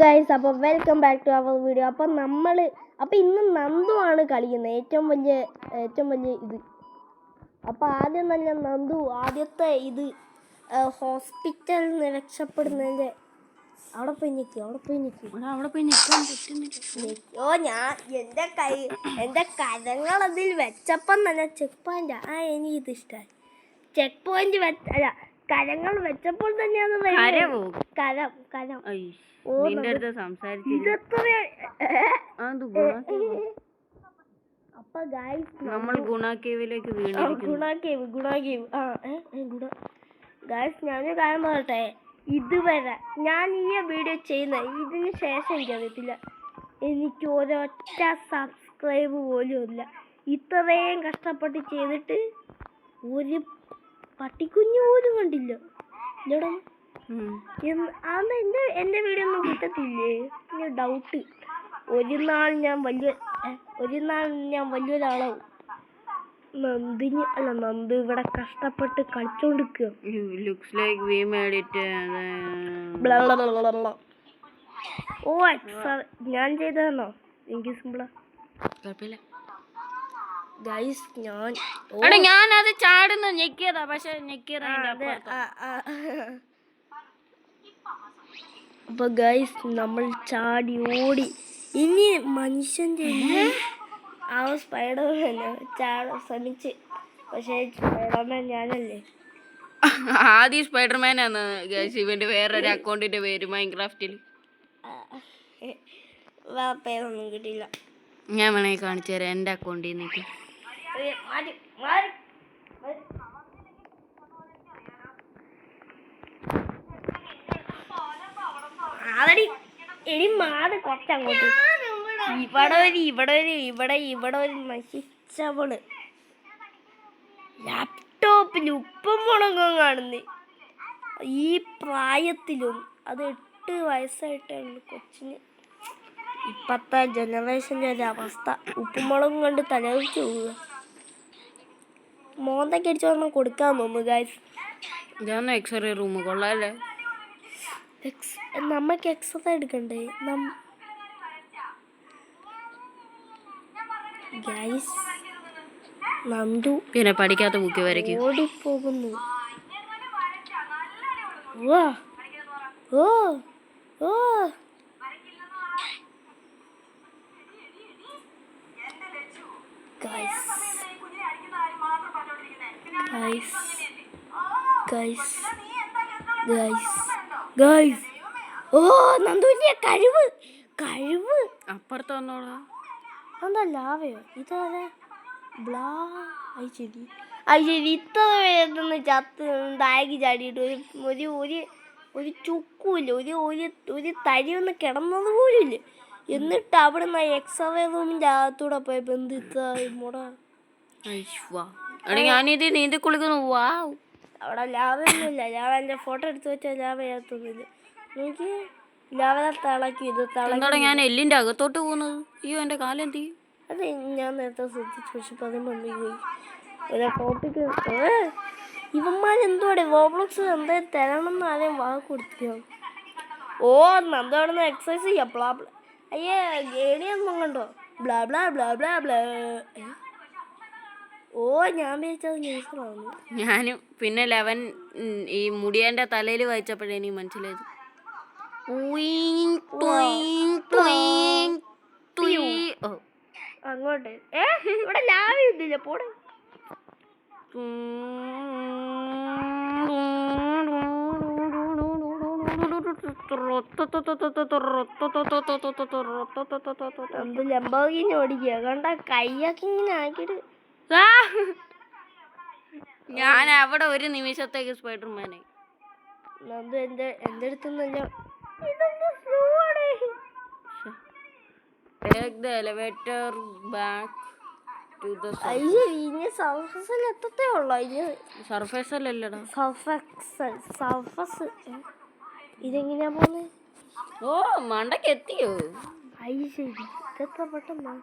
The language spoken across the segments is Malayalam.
ഗൈസ്, അപ്പോൾ welcome back to our video. അപ്പം ഇന്ന് നന്ദുവാണ് കളിക്കുന്നത്, ഏറ്റവും വലിയ ഇത്. അപ്പോൾ ആദ്യം തന്നെ നന്ദു ആദ്യത്തെ ഇത് ഹോസ്പിറ്റലിൽ നിന്ന് രക്ഷപ്പെടുന്നതിൻ്റെ അവിടെ പോയി നിൽക്കാൻ പറ്റുന്നില്ല. എൻ്റെ കരങ്ങൾ അതിൽ വെച്ചപ്പം തന്നെ ചെക്ക് പോയിന്റ് എനിക്കിത് ഇഷ്ടമായി. ചെക്ക് പോയിന്റ് കരങ്ങൾ വെച്ചപ്പോൾ തന്നെയാണ് കരം അപ്പൊ ഗൈസ് നമ്മൾ ഗുണാക്കേവിലേക്ക് ഗൈസ് ഞാനൊരു കാര്യം പറയട്ടെ, ഇതുവരെ ഞാൻ ഈ വീഡിയോ ചെയ്യുന്ന ഇതിന് ശേഷം എനിക്കറിയത്തില്ല, എനിക്ക് ഒരൊറ്റ സബ്സ്ക്രൈബ് പോലും ഇല്ല. ഇത്രയും കഷ്ടപ്പെട്ട് ചെയ്തിട്ട് ഒരു പട്ടിക്കുഞ്ഞു പോലും കണ്ടില്ല. എൻ്റെ വീഡിയോ ഒന്നും കിട്ടത്തില്ലേ? ഡൗട്ട്. ഒരു നാൾ ഞാൻ വലിയൊരാളാവും. നന്ദു ഇവിടെ കഷ്ടപ്പെട്ട് കളിച്ചോണ്ടിരിക്കുക. ഓ ഞാൻ ചെയ്തതാണോ? എനിക്ക് സിമ്പിളാ. ഗൈസ് ഞാനത് ചാടുന്ന ഞെക്കിയതാ, പക്ഷെ അപ്പൊ ഗൈസ് നമ്മൾ ചാടി ഓടി. ഇനി മനുഷ്യന്റെ സ്പൈഡർമാൻ ചാടാൻ ശ്രമിച്ച്, പക്ഷെ സ്പൈഡർമാൻ ഞാനല്ലേ. ആദ്യം സ്പൈഡർമാനാണ് ഗൈസ് ഇവന്റെ വേറൊരു അക്കൗണ്ടിന്റെ പേര് മൈൻക്രാഫ്റ്റിൽ. പേരൊന്നും കിട്ടിയില്ല. ഞാൻ വേണേ കാണിച്ചു തരാം എൻ്റെ അക്കൗണ്ടിൽ നിന്നിട്ട്. കുറച്ചങ്ങോട്ട് ഇവിടെ ഒരു നശിച്ചവള് ലാപ്ടോപ്പിൽ ഉപ്പും മുളകും കാണുന്നേ. ഈ പ്രായത്തിലും അത് 8 വയസ്സായിട്ടുള്ള കൊച്ചിന്. ഇപ്പത്തെ ജനറേഷൻ്റെ ഒരു അവസ്ഥ, ഉപ്പുമുളകും കൊണ്ട് തലവെച്ച് പോവുക. മോന്തയ്ക്ക് അടിച്ചോണം കൊടുക്കാൻ തോന്നുന്നു ഗൈസ്. ഇതാണ് എക്സ്റേ റൂം. കൊള്ളാല്ലേ? നമുക്ക് എക്സ്റേ എടുക്കണ്ടേ ഗൈസ്? നന്ദു പിന്നെ പഠിക്കാത്ത ബുക്ക് വരയ്ക്കും, ഓടിപ്പോകുന്നു. ഓ ഓ ഗൈസ് ഓ നന്ദുവിന്റെ കഴിവ് അപ്പുറത്ത് വന്നോളാ. എന്താ ലാവയോ ഇതാരെ? ശരി ഇത്ര പേരെന്ന് ചത്ത് താഴേക്ക് ചാടിയിട്ട് ഒരു ചുക്കുമില്ല, ഒരു തരി ഒന്ന് കിടന്നത് പോലും ഇല്ല. എന്നിട്ട് അവിടെ നിന്ന് എക്സ്റേ റൂമിൻ്റെ അകത്തൂടെ പോയപ്പോൾ എന്ത് ഇത്ര മുടാ. ഞാനിത് നീന്തി കുളിക്കുന്നു. അവിടെ ലാവയൊന്നുമില്ല. ലാവ എൻ്റെ ഫോട്ടോ എടുത്ത് വെച്ചാൽ ലാവ ചെയ്യാത്തൊന്നുമില്ല. എനിക്ക് ലാവ തിളക്കി ഞാൻ എല്ലിൻ്റെ അകത്തോട്ട് പോകുന്നത്. അയ്യോ എൻ്റെ കാലെന്തി? അത് ഞാൻ നേരത്തെ ശ്രദ്ധിച്ചു, പക്ഷെ പതിന് വന്നു പോയി. ഒരു ടോപ്പിക്ക് ഇവന്മാരെന്തോടെ റോബ്ലോക്സ് എന്താ തരണമെന്ന് ആരെയും വാക്ക് കൊടുത്തിയോ? ഓ നന്ദോടന്ന് എക്സസൈസ് ചെയ്യാം. അയ്യേ ഗേണിയൊന്നും കണ്ടോ? Blah blah blah blah blah. ഓ ഞാൻ വിചാരിച്ചത് ന്യൂസിലാവുന്നു. ഞാനും പിന്നെ 11 ഈ മുടിയൻ്റെ തലയിൽ വായിച്ചപ്പോഴേ എനിക്ക് മനസ്സിലായത്. അങ്ങോട്ട് ഇവിടെ ലാവില്ല പോടെ. ലംബോർഗിനി ഓടിക്കുക കണ്ട, കൈയൊക്കെ ഇങ്ങനെ ആക്കിട്ട്. ഞാൻ അവിടെ ഒരു നിമിഷത്തേക്ക് സ്പൈഡർമാനായി. നന്ദു എൻ്റെ അടുത്തുനിന്നല്ലോ. Take the elevator back to the surface. സർഫസിൽ എത്തത്തേ ഉള്ളൂ. സർഫേസ് അല്ലല്ലടാ, സർഫസ്. ഇതെങ്ങനെയാ പോന്നെ? ഓ മണ്ടക്ക് എത്തിയോ? ശരി ഇതെത്ര പെട്ടെന്നാ.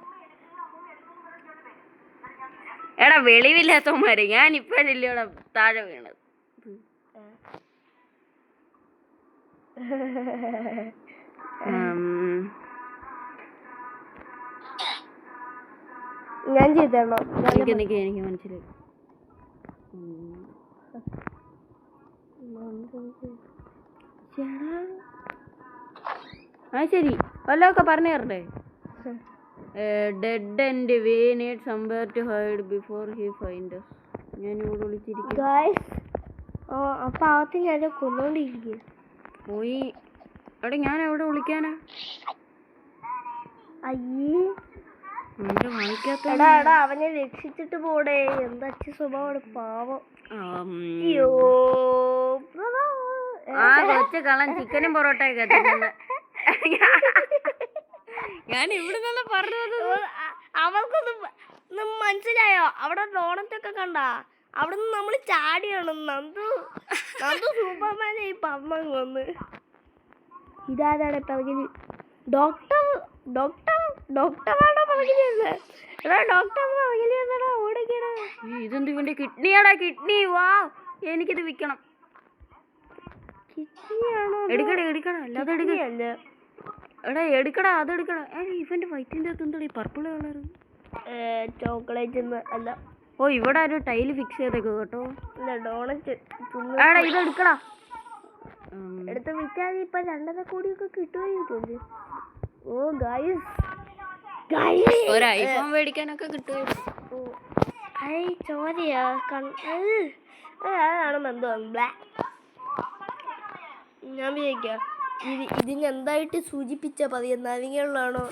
എടാ വെളിവില്ലാത്തവന്മാര്, ഞാൻ ഇപ്പഴല്ലേ ഇവിടെ താഴെ വീണത്. ഞാൻ ചെയ്തോ? എനിക്ക് മനസ്സിലായി. ആ ശരി, വല്ലതൊക്കെ പറഞ്ഞു തരണ്ടേ? Dead and we need somewhere to hide before he find us. ഞാൻ ഇവിടെ വിളിച്ചിരിക്കും. അപ്പൊ അകത്ത് ഞാൻ കൊന്നോണ്ടിരിക്കും. പോയി എടാ, ഞാൻ എവിടെ വിളിക്കാനാ? അയ്യേ വായിക്കാത്ത എടാ അവനെ രക്ഷിച്ചിട്ട് പോടേ. എന്താ സ്വഭാവം പാവം. ആ കൊച്ചു കള്ളൻ ചിക്കനും പൊറോട്ടയൊക്കെ ഞാൻ ഇവിടെ നിന്ന് പറഞ്ഞത്. അവൾക്കൊന്നും മനസ്സിലായോ? അവിടെ ഡോണറ്റൊക്കെ കണ്ട അവിടെ നിന്ന് നമ്മൾ ചാടിയാണ്. നന്ദു സൂപ്പർമാനെ ഈ പറഞ്ഞ കൊന്ന്. ഇതാരാണ് പിറകില്? ഡോക്ടറാണോ പിറകില്? എടാ ഡോക്ടർ പിറകില് ഓടിക്കണ. ഇതെന്ത് ഇവന്റെ കിഡ്നിയാടാ? കിഡ്നി. വാ, എനിക്കിത് വിൽക്കണം. എടുക്കടാ അല്ലാതെ എടുക്കല്ല. എടാ എടുക്കടാ, അത് എടുക്കടാ. ഇവന്റെ വൈറ്റിന്റെ അകത്ത് എന്താ പർപ്പിൾ കളർ? ചോക്ലേറ്റ് അല്ല. ഓ, ഇവിടെ ഒരു ടൈല് ഫിക്സ് ചെയ്തേക്കോ കേട്ടോ. ഡോണറ്റ് ഇത് എടുക്കടാ. എടുത്ത് വിറ്റാൽ ഇപ്പൊ 2.5 കോടിയൊക്കെ കിട്ടുമായിരിക്കും. ഓ ഗൈസ് ഒരു ഐഫോൺ മേടിക്കാനൊക്കെ കിട്ടുമായിരിക്കും. ചോരയാ അതാണ് ബന്ധം. ഞാൻ വിചാരിക്കാം ഇതിന് എന്തായിട്ട് സൂചിപ്പിച്ച പതിയെ നാരങ്ങകളിലാണോ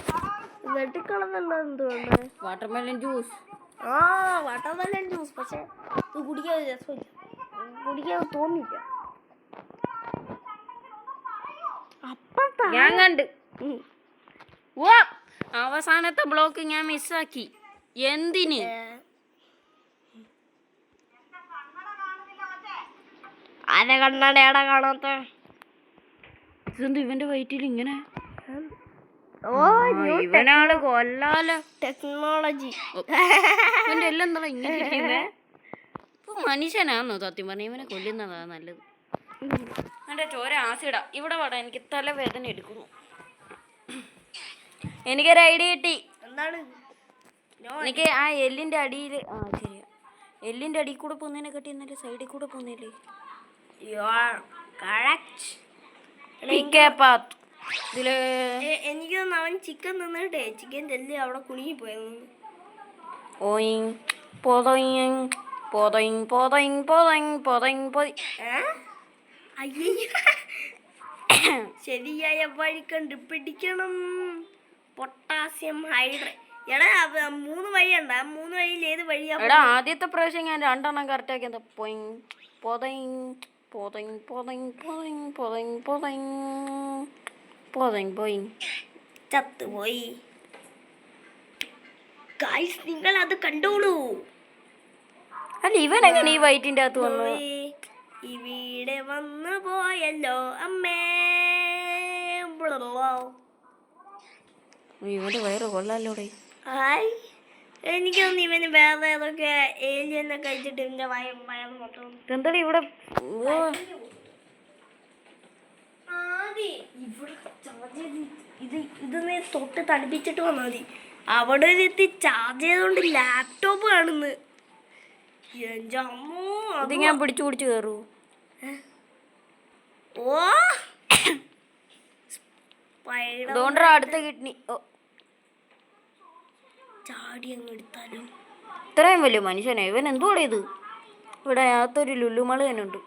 നെട്ടിക്കളന്നുണ്ടോ? എന്തുകൊണ്ട് വാട്ടർമെലൻ ജ്യൂസ്. Watermelon juice. പക്ഷെ ഇത് കുടിക്കാൻ രസമില്ല, കുടിക്കാൻ തോന്നില്ല. ഞാൻ കണ്ട്. ഓ, അവസാനത്തെ ബ്ലോക്ക് ഞാൻ മിസ്സാക്കി. എന്തിന്? ആരെ കണ്ണടയാടാ കാണാത്ത? ഇതെന്ത് ഇവന്റെ വയറ്റിൽ ഇങ്ങനെ? ഇവനാള് കൊല്ലാലോ. ടെക്നോളജി. ഇവന്റെ എല്ലാം എന്താ ഇങ്ങനെ ഇരിക്കുന്നേ? ഇപ്പൊ മനുഷ്യനാന്നോ സത്യം പറഞ്ഞ? ഇവനെ കൊല്ലുന്നതാ നല്ലത്. എന്റെ ചോര ആസിഡാ. ഇവിടെ വേടാ, എനിക്ക് തലവേദന എടുക്കുന്നു. എനിക്കൊരു ഐഡിയ കിട്ടി. എന്താണ്? എനിക്ക് ആ എല്ലിന്റെ അടിയിൽ ശരിയാ, എല്ലിന്റെ അടിയിൽ കൂടെ പോകുന്നതിനെ കട്ടി എന്നാലും സൈഡിൽ കൂടെ പോകുന്നില്ലേ? എനിക്ക് അവൻ ചിക്കൻ നിന്നിട്ടേ ചിക്കൻ ചെല്ലി അവിടെ കുടുങ്ങി പോയത്. ശരിയായ വഴി കണ്ടുപിടിക്കണം. Potassium hydrate. എടാ 3 വഴിയുണ്ട്. ആ 3 വഴിയിൽ ഏത് വഴിയാ? എടാ ആദ്യത്തെ പ്രാവശ്യം ഞാൻ 2 കറക്റ്റ് ആക്കി. എന്താ ചത്തുപോയി. ഗൈസ് നിങ്ങൾ അത് കണ്ടോളൂ. അല്ല ഇവനെങ്ങനെ ഈ വയറ്റിന്റെ അകത്ത് വന്നു? ഇവിടെ വന്നു പോയല്ലോ അമ്മേ. ഇവന്റെ വയറ് കൊള്ളാലോടെ. എനിക്കൊന്നും ഇവന് വേറെ ഏതൊക്കെ ഏലിയനെ കഴിച്ചിട്ട് ഇവന്റെ വയറ് മൊത്തം. എന്താ ഇവിടെ? ഇത് നീ തൊട്ട് തണുപ്പിച്ചിട്ട് വന്നാൽ മതി. അവിടെ എത്തി ചാർജ് ചെയ്തോണ്ട് ലാപ്ടോപ്പ് കാണുന്നു. അത് ഞാൻ പിടിച്ചു കയറൂ. ഓ അടുത്ത കിഡ്നി ചാടി അങ്ങ് എടുത്താലും. ഇത്രയും വലിയ മനുഷ്യനെ ഇവൻ എന്തുകൂടെ ഇത്? ഇവിടെ അകത്തൊരു ലുലുമാള് തന്നെ ഉണ്ട്.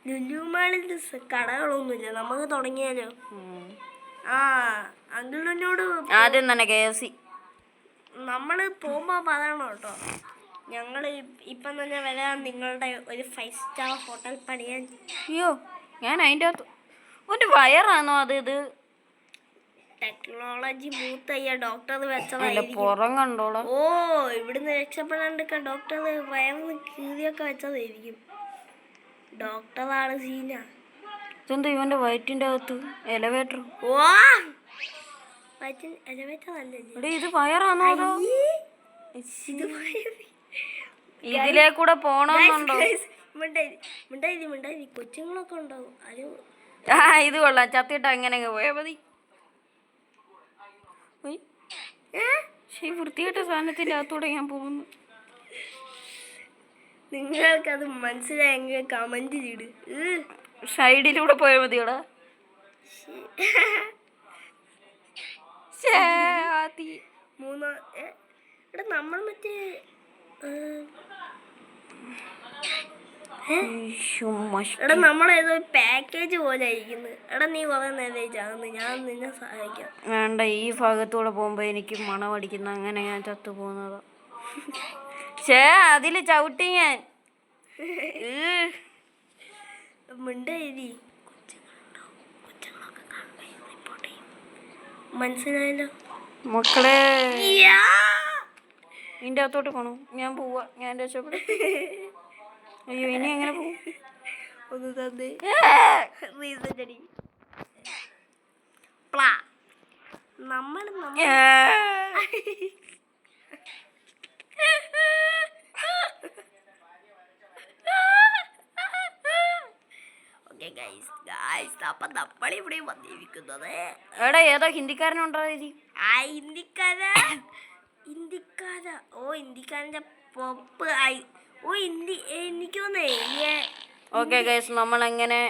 ലുലുമാളിൽ കടകളൊന്നുമില്ല, നമുക്ക് തുടങ്ങിയാലോ? അങ്കിളിനോട് ആദ്യം തന്നെ KFC നമ്മള് പോകുമ്പോ പറയണം കേട്ടോ. ഞങ്ങള് ഇപ്പം തന്നെ വരാൻ നിങ്ങളുടെ ഒരു 5 സ്റ്റാർ ഹോട്ടൽ പണിയാൻ. അയ്യോ, ഞാൻ അതിൻ്റെ അകത്ത് ഒരു വയറാണോ അത്? ഇത് ടെക്നോളജി മൂത്തയ്യ ഡോക്ടർ വെച്ചതായിരിക്കും. പുറം കണ്ടോളാം. ഓ, ഇവിടുന്ന് രക്ഷപ്പെടാണ്ടൊക്കെ ഡോക്ടർ വയറിന് കീറിയൊക്കെ വെച്ചതായിരിക്കും. ഡോക്ടറാണ് സീന. ഇതെന്താ ഇവന്റെ വയറ്റിന്റെ അകത്ത് എലവേറ്റർ? ഓ, എലവേറ്റർ അല്ലേ ഇത്? വയറാണോ? ഇതിലേക്കൂടെ പോണോന്നുണ്ടോ? മിണ്ടായി കൊച്ചുങ്ങളൊക്കെ ഉണ്ടാവും. ഇത് കൊള്ളാം. ചത്തിട്ട് എങ്ങനെ പോയാ മതി. പക്ഷേ ഈ വൃത്തികെട്ട സാധനത്തിൻ്റെ അകത്തൂടെ ഞാൻ പോകുന്നു. നിങ്ങൾക്കത് മനസ്സിലായെങ്കിൽ കമന്റിലിട്. സൈഡിലൂടെ പോയാൽ മതിയോടാ. എടാ നമ്മൾ മറ്റേ എടാ നമ്മളേതോ പാക്കേജ് പോലെ ഇരിക്കുന്നു. എടാ നീ കുറെ നേരം ചാകുന്നു, ഞാൻ നിന്നെ സഹായിക്കാം. വേണ്ട, ഈ ഭാഗത്തൂടെ പോകുമ്പോ എനിക്ക് മണമടിക്കുന്ന, അങ്ങനെ ഞാൻ ചത്തു പോകുന്നതാ. അതില് ചവിട്ടി ഞാൻ മിണ്ടേരി. മനസ്സിലായല്ലോ മക്കളെ. നിന്റെ അകത്തോട്ട് പോണോ? ഞാൻ പോവാ, ഞാൻ രക്ഷപ്പെടും. അയ്യോ, ഇനി എങ്ങനെ പോവും? ഒന്ന് തന്നെ നമ്മൾ അപ്പൊ നമ്മളിവിടെ വന്നിരിക്കുന്നത്. എടാ ഏതോ ഹിന്ദിക്കാരനുണ്ടോ? ഇന്ത്യക്കാര. ഓ ഇന്ത്യക്കാരന്റെ പോപ്പ്. ഓ ഇന്ത്യ എനിക്ക് തോന്നേ. ഓക്കെ ഗൈസ്, നമ്മളെങ്ങനെ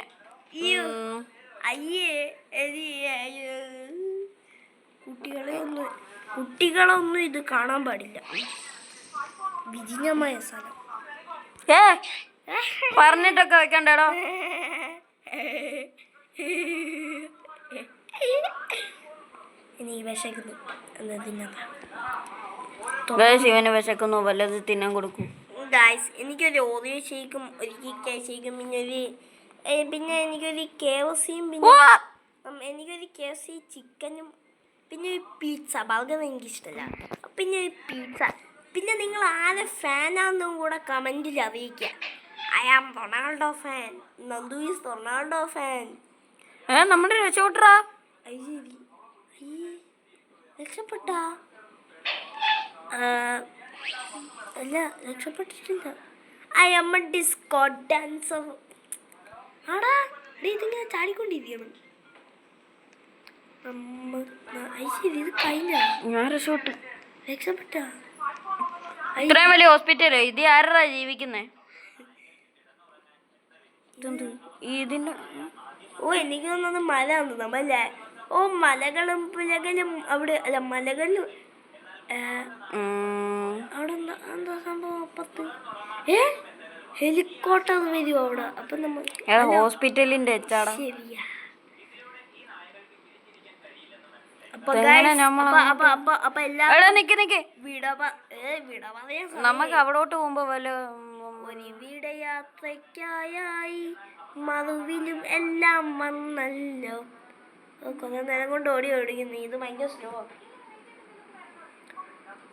കുട്ടികളൊന്നും ഇത് കാണാൻ പാടില്ല. വിജനമായ സ്ഥലം. പറഞ്ഞിട്ടൊക്കെ വെക്കണ്ടോ? ഇനി വിശക്കുന്നു ഇവന് വിശക്കുന്നു, വല്ലത് തിന്നാൻ കൊടുക്കും. ഗായ്സ്, എനിക്കൊരു ഓറിയോ ഷേക്കും ഒരു കിറ്റ് ഷേക്കും പിന്നെ എനിക്കൊരു KFC എനിക്കൊരു KFC ചിക്കനും പിന്നെ ഒരു പിസ്സ. ബർഗർ എനിക്കിഷ്ടമല്ല. പിന്നെ ഒരു പിസ്സ. പിന്നെ നിങ്ങൾ ആരെ ഫാനാണെന്നും കൂടെ കമൻറ്റിൽ അറിയിക്കുക. I am Ronaldo fan. Nandu is Ronaldo fan. നമ്മുടെ രക്ഷപ്പെട്ടാ. രക്ഷപ്പെട്ടാ? അല്ല, രക്ഷപ്പെട്ടിട്ടില്ല. I am a disco dancer. ആടാ ഇതിങ്ങനെ ചാടിക്കൊണ്ടിരിക്കണം. ഇത് കഴിഞ്ഞ ഞാൻ രക്ഷപ്പെട്ടു. രക്ഷപ്പെട്ടാ? ഇത്രയും വലിയ ഹോസ്പിറ്റല് ഇത് ആരാ ജീവിക്കുന്നേ? ഇതിന്റെ എനിക്ക് തോന്നുന്നത് മല ആണ് നമ്മളല്ലേ. മലകളും പുലകളും അവിടെ അല്ല, മലകളിലും അവിടെ എന്താ സംഭവം? അപ്പുറത്ത് ഹെലികോപ്റ്റർ വരും അവിടെ. അപ്പൊ നമ്മൾ ഹോസ്പിറ്റലിന്റെ ശരിയാ. നമുക്ക് അവിടോട്ട് പോകുമ്പോ വല്ല ഒരിവിടെ യാത്രയ്ക്കായി മറുവിലും എല്ലാം വന്നല്ലോ. കുറെ നേരം കൊണ്ട് ഓടിക്കുന്നു. ഇത് ഭയങ്കര സ്ലോ.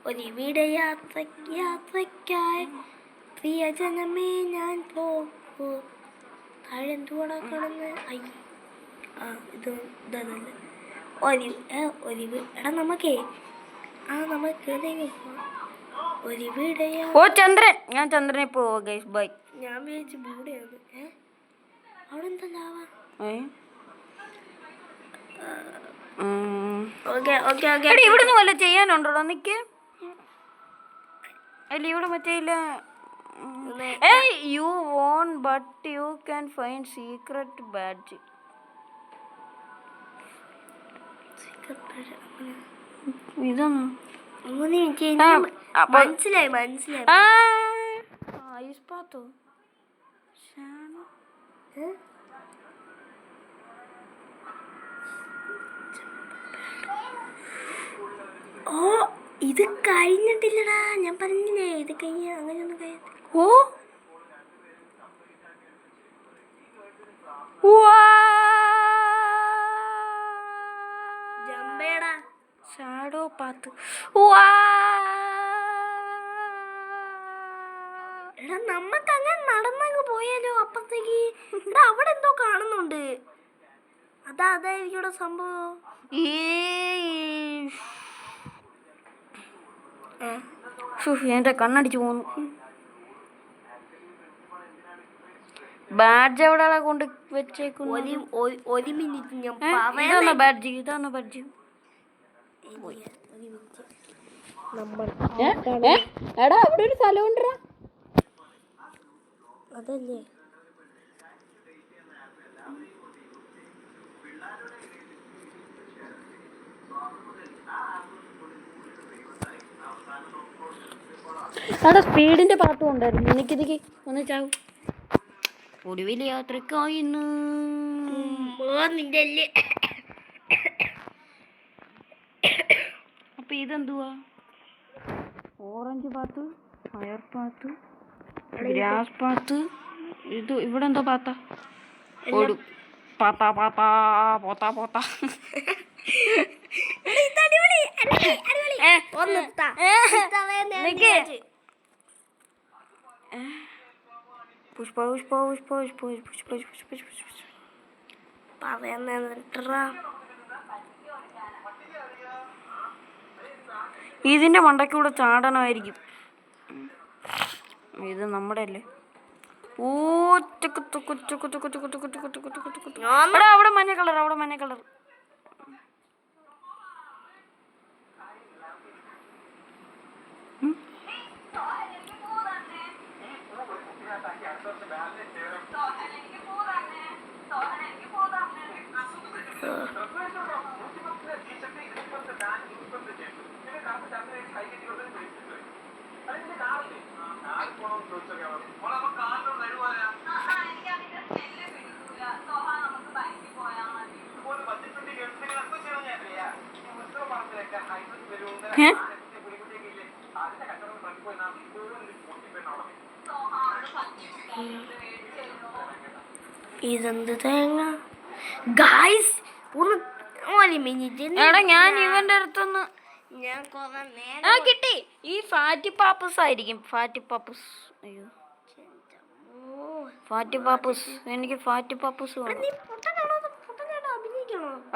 ഒരിവിടെ യാത്രയ്ക്കായി പ്രിയജനമേ ഞാൻ പോകൂ. താഴെ എന്തുകൂടെ കാണുന്നത്? ഇതല്ല ഒരിവ്. എടാ നമുക്കേ നമുക്ക് ഒരിവിടെയാ. ചന്ദ്രൻ. ഞാൻ ചന്ദ്രനെ പോവാ ഗൈസ്. ബൈ. ഞാൻ വിചാരിച്ചു ബൂടെയാണ്. അവിടെ എന്താ ലാവ? ഇവിടുന്ന് വല്ല ചെയ്യാനുണ്ടോ? നിക്ക്. അല്ല ഇവിടെ മറ്റേ ഇല്ല. You won but you can find secret badge. ഇതാണോ? മനസ്സിലായി. ഇത് കഴിഞ്ഞിട്ടില്ലടാ. ഞാൻ പറഞ്ഞില്ലേ ഇത് കഴിഞ്ഞ അങ്ങനെയൊന്നും ജമ്പേടാ. Shadow path. എടാ നമ്മക്ക് അങ്ങനെ നടന്നങ്ങ് പോയാലോ അപ്പത്തേക്ക്? അവിടെ എന്തോ കാണുന്നുണ്ട്. അതായിരിക്കും ഇവിടെ സംഭവം. എന്റെ കണ്ണടിച്ചു പോന്നു. ബാഡ്ജ് എവിടെ കൊണ്ട് വെച്ചേക്കുന്നു? ഒരു മിനിറ്റ് ഞാൻ ഇതാണോ ബാഡ്ജ്? നമ്മൾ എടാ അവിടെ ഒരു സ്ഥലം ഉണ്ടടാ. അതല്ലേ അവിടെ സ്പീഡിന്റെ പാട്ടും ഉണ്ടായിരുന്നു. എനിക്കിതിക്ക് ഒന്ന് ചാവും. ഒടുവിൽ യാത്രക്കായിന്ന് നിന്റെ അപ്പൊ ഇതെന്തുവാ? Orange path, fire path, grass path. ഇത് ഇവിടെ എന്തോ പാത്ത? ഓടും പാത്ത പാത്ത പോത്ത പോത്ത. പുഷ്പ പുഷ്പ പുഷ്പ പുഷ്പ പുഷ്പ പുഷ്പ പുഷ്പ. ഇതിന്റെ മണ്ടയ്ക്കൂടെ ചാടണമായിരിക്കും. ഇത് നമ്മുടെ അല്ലേ? അവിടെ മഞ്ഞ കളർ, അവിടെ മഞ്ഞ കളർ. ഇതെന്ത് തേങ്ങ ഗായ്സ്? എടാ ഞാൻ ഇവന്റെ അടുത്തുനിന്ന് ഞാൻ കിട്ടി. ഈ ഫാറ്റി പാപ്പസ് ആയിരിക്കും. Fatty pappus. അയ്യോ ഫാറ്റി പാപ്പസ്. എനിക്ക് ഫാറ്റി പാപ്പസ് വേണം.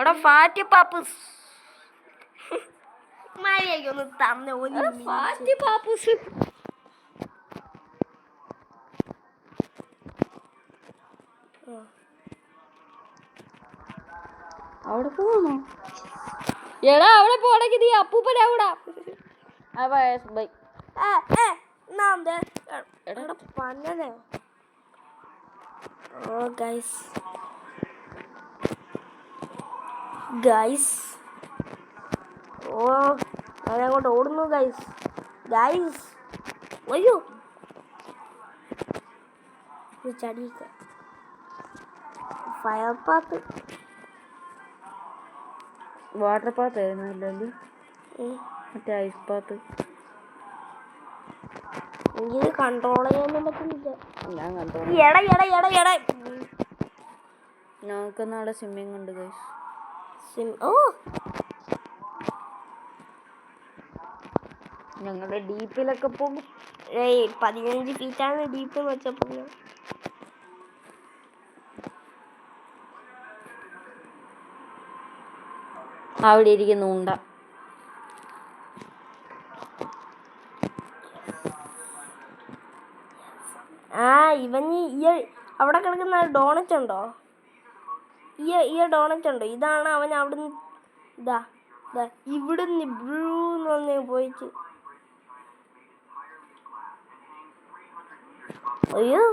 എടാ ഫാറ്റി പാപ്പസ്. ഒന്ന് തന്നെ ഫാറ്റി പാപ്പസ്. അവിടെ പോണോ? എടാ അവിടെ പോണെങ്കിൽ നീ അപ്പൂപ്പനവിടെ. അങ്ങോട്ട് ഓടുന്നു ഗൈസ്. അയ്യോ ചടിക്ക ഫയർ പാത്ത്, വാട്ടർ പാത്ത് ആയിരുന്നല്ലോ. മറ്റേ ഐസ് പാത്ത്. എനിക്കിത് കൺട്രോൾ ചെയ്യാനൊന്നും പറ്റുന്നില്ല. ഞാൻ കണ്ടോ ഞങ്ങൾക്ക് നാളെ സ്വിമ്മിങ് ഉണ്ട് ഗൈസ്. ഞങ്ങളുടെ ഡീപ്പിലൊക്കെ പോകും. 15 ഫീറ്റാണ് ഡീപ്പ് വെച്ചപ്പോ. അവിടെ ഇരിക്കുന്ന ഉണ്ട. ഇവന് അവിടെ കിടക്കുന്ന ഡോണറ്റ് ഉണ്ടോ? ഈ ഡോണറ്റ് ഉണ്ടോ? ഇതാണ് അവൻ അവിടുന്ന് ഇവിടുന്ന് ബ്ലൂന്ന് വന്ന് പോയിട്ട്. അയ്യോ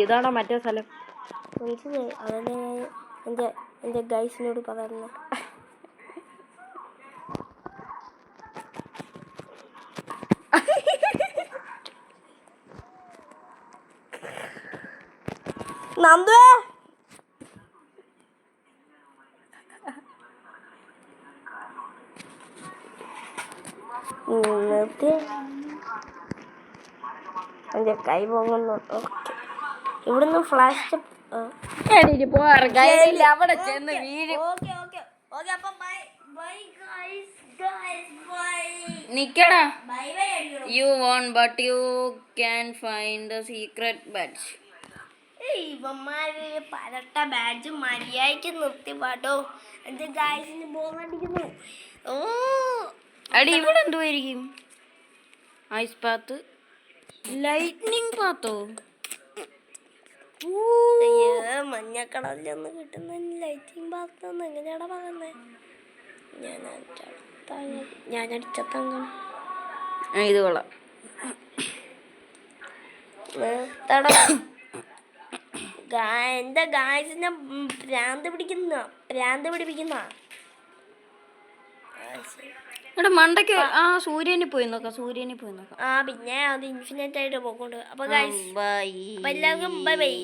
ഇതാണോ മറ്റേ സ്ഥലം? മനസ്സിലായി. അതന്നെ എൻ്റെ ഗൈസിനോട് പറയുന്നത്. നന്ദു എൻ്റെ കൈ പോകുന്നു. ഇവിടുന്ന് ഫ്ലാഷ് അവിടെ ചെന്ന് വീഴും. നിക്കടാ. You won't but you can find the secret badge. ഇവന്മാര് പരട്ട ബാഡ്ജ് മര്യാദയ്ക്ക് നിർത്തി പാട്ടോ. എന്റെ ഗായ്സിന് ബോറടിക്കുന്നു. അടി ഇവിടെ എന്തുവായിരിക്കും? ഐസ് പാത്ത്, ലൈറ്റ്നിങ് പാത്തോ? മഞ്ഞ കളറിലൊന്നും കിട്ടുന്ന ലൈറ്റിംഗ് ബാത്തൊന്നും എങ്ങനെയാടാ പറയുന്നത്? ഞാൻ അടിച്ച തങ്കം ഇത് കൊള്ളാം. എന്റെ ഗായ്സിനെ ഭ്രാന്ത് പിടിപ്പിക്കുന്ന ഇവിടെ മണ്ടയ്ക്ക് ആ സൂര്യനിൽ പോയി നോക്കാം. ആ പിന്നെ അത് ഇൻഫിനിറ്റ് ആയിട്ട് പോയിക്കൊണ്ട്. അപ്പൊ ഗായ്സ് എല്ലാവർക്കും ബൈ ബൈ.